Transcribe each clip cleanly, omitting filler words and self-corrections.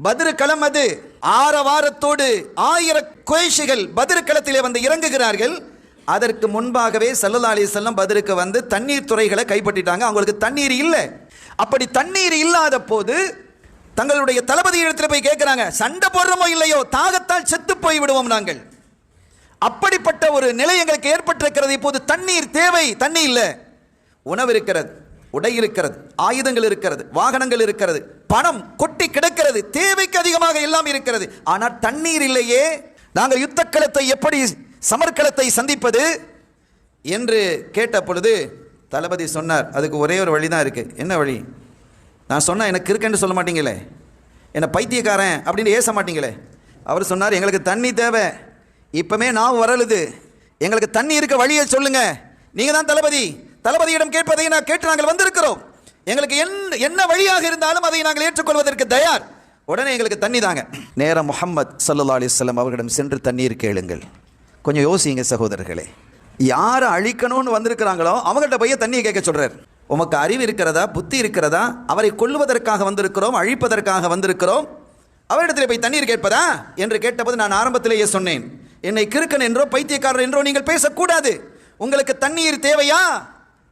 பத்ரு களம் அது. ஆரவாரத்தோடு 1000 குறைஷிகள் பத்ரு களத்திலே வந்து இறங்குகிறார்கள். அதற்கு முன்பாகவே ஸல்லல்லாஹு அலைஹி வஸல்லம் பத்ருக்கு வந்து தண்ணீர் துறைகளை கைப்பற்றிட்டாங்க. அவங்களுக்கு தண்ணீர் இல்லை. அப்படி தண்ணீர் இல்லாத போது தங்களுடைய தளபதி இடத்துல போய் கேட்கிறாங்க, சண்டை போடுறோமோ இல்லையோ தாகத்தால் செத்து போய் விடுவோம் நாங்கள். அப்படிப்பட்ட ஒரு நிலை எங்களுக்கு ஏற்பட்டிருக்கிறது. இப்போது தண்ணீர் தேவை. தண்ணி இல்லை. உணவு இருக்கிறது, உடை இருக்கிறது, ஆயுதங்கள் இருக்கிறது, வாகனங்கள் இருக்கிறது, பணம் கொட்டி கிடக்கிறது, தேவைக்கு அதிகமாக எல்லாம் இருக்கிறது. ஆனால் தண்ணீர் இல்லையே. நாங்கள் யுத்த களத்தை எப்படி சமர்க்களத்தை சந்திப்பது என்று கேட்ட பொழுது தளபதி சொன்னார், அதுக்கு ஒரே ஒரு வழி தான் இருக்கு. என்ன வழி? நான் சொன்ன எனக்கு இருக்குன்னு சொல்ல மாட்டீங்களே, என்னை பைத்தியக்காரன் அப்படின்னு ஏச மாட்டீங்களே. அவர் சொன்னார், எங்களுக்கு தண்ணி தேவை. இப்பமே நான் வரலுது, எங்களுக்கு தண்ணி இருக்க வழியை சொல்லுங்க. நீங்க தான் தளபதி, தளபதியிடம் கேட்பதை நான் கேட்டு நாங்கள் வந்திருக்கிறோம். எங்களுக்கு என்ன வழியாக இருந்தாலும் அதை நாங்கள் ஏற்றுக்கொள்வதற்கு தயார். உடனே எங்களுக்கு தண்ணி தாங்க. நேரம் முஹம்மது ஸல்லல்லாஹு அலைஹி வஸல்லம் அவர்களிடம் சென்று தண்ணீர் கேளுங்கள். கொஞ்சம் யோசிங்க சகோதரர்களே. யாரை அழிக்கணும்னு வந்திருக்கிறாங்களோ அவங்கள்ட்ட போய் தண்ணியை கேட்க சொல்றார். உமக்கு அறிவு இருக்கிறதா, புத்தி இருக்கிறதா? அவரை கொல்லுவதற்காக வந்திருக்கிறோம், அழிப்பதற்காக வந்திருக்கிறோம், அவரிடத்தில் போய் தண்ணீர் கேட்பதா என்று கேட்டபோது நான் ஆரம்பத்திலேயே சொன்னேன், என்னை கிறுக்கன் என்றோ பைத்தியக்காரர் என்றோ நீங்கள் பேசக்கூடாது. உங்களுக்கு தண்ணீர் தேவையா,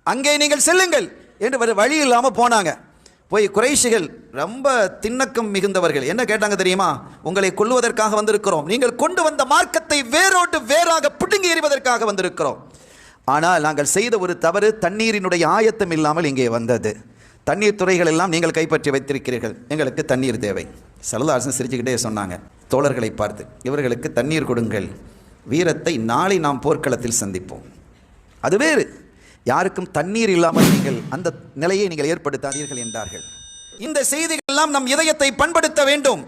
அங்கே நீங்கள் செல்லுங்கள் என்று வழி இல்லாமல் போனாங்க. போய் குறைஷிகள் ரொம்ப திண்ணக்கம் மிகுந்தவர்கள் என்ன கேட்டாங்க தெரியுமா? உங்களை கொல்லுவதற்காக வந்திருக்கிறோம், நீங்கள் கொண்டு வந்த மார்க்கத்தை வேரோடு வேறாக பிடுங்கி எறிவதற்காக வந்திருக்கிறோம். ஆனால் நாங்கள் செய்த ஒரு தவறு, தண்ணீரினுடைய ஆயத்தம் இல்லாமல் இங்கே வந்தது. தண்ணீர் துறைகள் எல்லாம் நீங்கள் கைப்பற்றி வைத்திருக்கிறீர்கள், எங்களுக்கு தண்ணீர் தேவை. ஸல்லல்லாஹு அலைஹி வஸல்லம் சிரிச்சுக்கிட்டே சொன்னாங்க தோழர்களை பார்த்து, இவர்களுக்கு தண்ணீர் கொடுங்கள், வீரத்தை நாளை நாம் போர்க்களத்தில் சந்திப்போம். அது வேறு. யாருக்கும் தண்ணீர் இல்லாமல் நீங்கள் அந்த நிலையை நீங்கள் ஏற்படுத்தாதீர்கள் என்றார்கள். இந்த செய்திகள் எல்லாம் நம் இதயத்தை பண்படுத்த வேண்டும்.